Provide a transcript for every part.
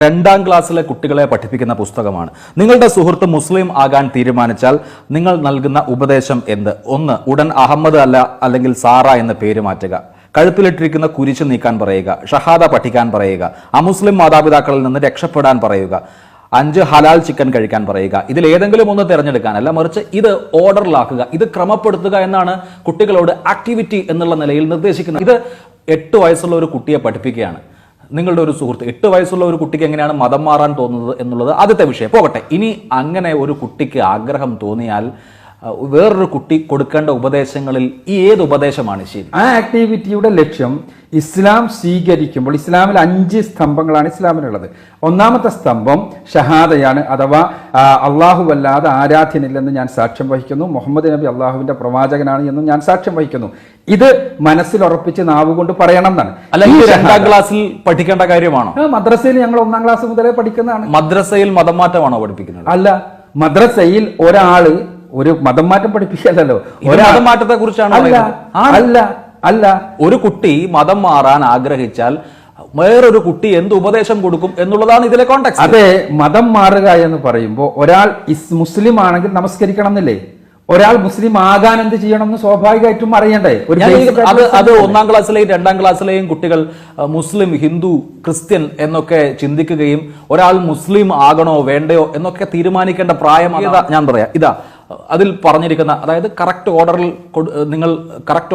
രണ്ടാം ക്ലാസ്സിലെ കുട്ടികളെ പഠിപ്പിക്കുന്ന പുസ്തകമാണ്. നിങ്ങളുടെ സുഹൃത്ത് മുസ്ലിം ആകാൻ തീരുമാനിച്ചാൽ നിങ്ങൾ നൽകുന്ന ഉപദേശം എന്ത്? ഒന്ന്, ഉടൻ അഹമ്മദ് അല്ലെങ്കിൽ സാറ എന്ന പേര് മാറ്റുക. കഴുത്തിലിട്ടിരിക്കുന്ന കുരിശ് നീക്കാൻ പറയുക. ഷഹാദ പഠിക്കാൻ പറയുക. അമുസ്ലിം മാതാപിതാക്കളിൽ നിന്ന് രക്ഷപ്പെടാൻ പറയുക. 5 ഹലാൽ ചിക്കൻ കഴിക്കാൻ പറയുക. ഇതിൽ ഏതെങ്കിലും ഒന്ന് തിരഞ്ഞെടുക്കാനല്ല, മറിച്ച് ഇത് ഓർഡറിലാക്കുക, ഇത് ക്രമപ്പെടുത്തുക എന്നാണ് കുട്ടികളോട് ആക്ടിവിറ്റി എന്നുള്ള നിലയിൽ നിർദ്ദേശിക്കുന്നത്. ഇത് 8 വയസ്സുള്ള ഒരു കുട്ടിയെ പഠിപ്പിക്കുകയാണ്. നിങ്ങളുടെ ഒരു സുഹൃത്ത് 8 വയസ്സുള്ള ഒരു കുട്ടിക്ക് എങ്ങനെയാണ് മതം മാറാൻ തോന്നുന്നത് എന്നുള്ളത് ആദ്യത്തെ വിഷയം പോകട്ടെ. ഇനി അങ്ങനെ ഒരു കുട്ടിക്ക് ആഗ്രഹം തോന്നിയാൽ വേറൊരു കുട്ടി കൊടുക്കേണ്ട ഉപദേശങ്ങളിൽ ഈ ഏത് ഉപദേശമാണ് ശരി? ആ ആക്ടിവിറ്റിയുടെ ലക്ഷ്യം ഇസ്ലാം സ്വീകരിക്കുമ്പോൾ ഇസ്ലാമിൽ 5 സ്തംഭങ്ങളാണ് ഇസ്ലാമിനുള്ളത്. ഒന്നാമത്തെ സ്തംഭം ഷഹാദയാണ്, അഥവാ അല്ലാഹുവല്ലാതെ ആരാധ്യനില്ലെന്ന് ഞാൻ സാക്ഷ്യം വഹിക്കുന്നു, മുഹമ്മദ് നബി അള്ളാഹുവിന്റെ പ്രവാചകനാണ് എന്നും ഞാൻ സാക്ഷ്യം വഹിക്കുന്നു. ഇത് മനസ്സിൽ ഉറപ്പിച്ച് നാവുകൊണ്ട് പറയണം എന്നാണ്. അല്ലെങ്കിൽ 2ാം ക്ലാസ്സിൽ പഠിക്കേണ്ട കാര്യമാണോ? മദ്രസയിൽ ഞങ്ങൾ 1ാം ക്ലാസ് മുതലേ പഠിക്കുന്നതാണ്. മദ്രസയിൽ മതം മാറ്റമാണോ പഠിപ്പിക്കുന്നത്? അല്ല, മദ്രസയിൽ ഒരാള് ഒരു മതം മാറ്റം പഠിപ്പിക്കല്ലോ, മതം മാറ്റത്തെ കുറിച്ചാണ്. അല്ല, ഒരു കുട്ടി മതം മാറാൻ ആഗ്രഹിച്ചാൽ വേറൊരു കുട്ടി എന്ത് ഉപദേശം കൊടുക്കും എന്നുള്ളതാണ് ഇതിലെ കോണ്ടെക്സ്റ്റ്. അതെ, മതം മാറുക എന്ന് പറയുമ്പോൾ ഒരാൾ മുസ്ലിം ആണെങ്കിൽ നമസ്കരിക്കണം എന്നില്ലേ? ഒരാൾ മുസ്ലിം ആകാൻ എന്ത് ചെയ്യണം എന്ന് സ്വാഭാവികമായിട്ടും അറിയണ്ടേ? അത് 1ാം ക്ലാസ്സിലെയും 2ാം ക്ലാസ്സിലെയും കുട്ടികൾ മുസ്ലിം, ഹിന്ദു, ക്രിസ്ത്യൻ എന്നൊക്കെ ചിന്തിക്കുകയും ഒരാൾ മുസ്ലിം ആകണോ വേണ്ടയോ എന്നൊക്കെ തീരുമാനിക്കേണ്ട പ്രായം ഞാൻ പറയാം. അതിൽ പറഞ്ഞിരിക്കുന്ന, അതായത് കറക്റ്റ്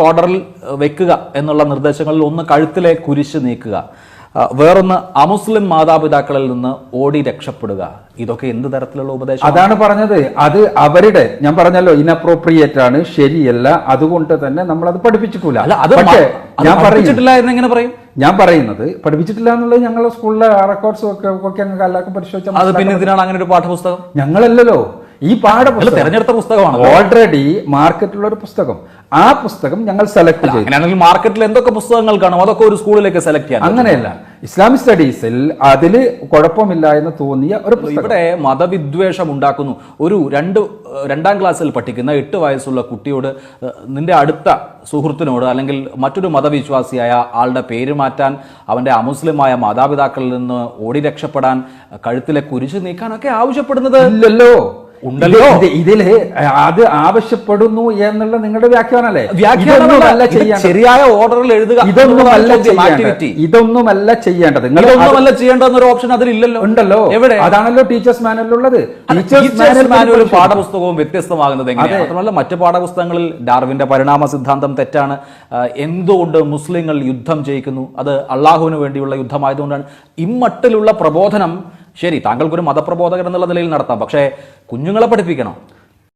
ഓർഡറിൽ വെക്കുക എന്നുള്ള നിർദ്ദേശങ്ങളിൽ ഒന്ന് കഴുത്തിലെ കുരിശ് നീക്കുക, വേറൊന്ന് അമുസ്ലിം മാതാപിതാക്കളിൽ നിന്ന് ഓടി രക്ഷപ്പെടുക. ഇതൊക്കെ എന്ത് തരത്തിലുള്ള ഉപദേശം? അതാണ് പറഞ്ഞത്. അത് അവരുടെ, ഞാൻ പറഞ്ഞല്ലോ, ഇൻഅപ്രോപ്രിയേറ്റ് ആണ്, ശരിയല്ല. അതുകൊണ്ട് തന്നെ നമ്മൾ അത് പഠിപ്പിച്ചിട്ടില്ല. ഞാൻ പഠിച്ചിട്ടില്ല എന്നെങ്ങനെ പറയും? ഞാൻ പറയുന്നത് പഠിപ്പിച്ചിട്ടില്ല എന്നുള്ളത് ഞങ്ങളുടെ സ്കൂളിലെ റെക്കോർഡ്സ് ഒക്കെ എല്ലാവർക്കും പരിശോധിച്ചാൽ. അത് പിന്നെ എന്തിനാണ് അങ്ങനെ ഒരു പാഠപുസ്തകം? ഞങ്ങളല്ലല്ലോ, ഈ പാഠപുസ്തകം തെരഞ്ഞെടുത്ത പുസ്തകമാണ്, ഓൾറെഡി മാർക്കറ്റിലുള്ള ഒരു പുസ്തകം. ആ പുസ്തകം ഞങ്ങൾ സെലക്ട് ചെയ്തു. അങ്ങനെയാണെങ്കിൽ മാർക്കറ്റിൽ എന്തൊക്കെ പുസ്തകങ്ങൾ കാണും, അതൊക്കെ ഒരു സ്കൂളിലേക്ക് സെലക്ട് ചെയ്യാം. അങ്ങനെയല്ല, ഇസ്ലാമിക് സ്റ്റഡീസിൽ അതില് കുഴപ്പമില്ല എന്ന് തോന്നിയ ഒരു പുസ്തകം. ഇവിടെ മതവിദ്വേഷം ഉണ്ടാക്കുന്നു. ഒരു 2ാം ക്ലാസ്സിൽ പഠിക്കുന്ന 8 വയസ്സുള്ള കുട്ടിയോട്, നിന്റെ അടുത്ത സുഹൃത്തിനോട് അല്ലെങ്കിൽ മറ്റൊരു മതവിശ്വാസിയായ ആളുടെ പേര് മാറ്റാൻ, അവന്റെ അമുസ്ലിമായ മാതാപിതാക്കളിൽ നിന്ന് ഓടി രക്ഷപ്പെടാൻ, കഴുത്തിലെ കുരിശ് നീക്കാനൊക്കെ ആവശ്യപ്പെടുന്നത് ഇല്ലല്ലോ. ഉണ്ടല്ലോ. ഇതില് അത് ആവശ്യപ്പെടുന്നു എന്നുള്ള നിങ്ങളുടെ വ്യാഖ്യാനല്ലേ? ശരിയായ ഓർഡറിൽ എഴുതുക. ഇതൊന്നുമല്ല ചെയ്യേണ്ടത്. ചെയ്യേണ്ടെന്നൊരു ഓപ്ഷൻ അതിലില്ലല്ലോ. ഉണ്ടല്ലോ. എവിടെ? അതാണല്ലോ ടീച്ചേഴ്സ് മാനുവലുള്ളത്. ടീച്ചേഴ്സ് മാനുവലും പാഠപുസ്തകവും വ്യത്യസ്തമാകുന്നത് എങ്ങനെയാണ്? മാത്രമല്ല, മറ്റ് പാഠപുസ്തകങ്ങളിൽ ഡാർവിന്റെ പരിണാമ സിദ്ധാന്തം തെറ്റാണ്, എന്തുകൊണ്ട് മുസ്ലിങ്ങൾ യുദ്ധം ജയിക്കുന്നു, അത് അള്ളാഹുവിന് വേണ്ടിയുള്ള യുദ്ധമായതുകൊണ്ടാണ്. ഇമ്മട്ടിലുള്ള പ്രബോധനം ശരി, താങ്കൾക്കൊരു മതപ്രബോധകൻ എന്നുള്ള നിലയിൽ നടത്താം, പക്ഷേ കുഞ്ഞുങ്ങളെ പഠിപ്പിക്കണം.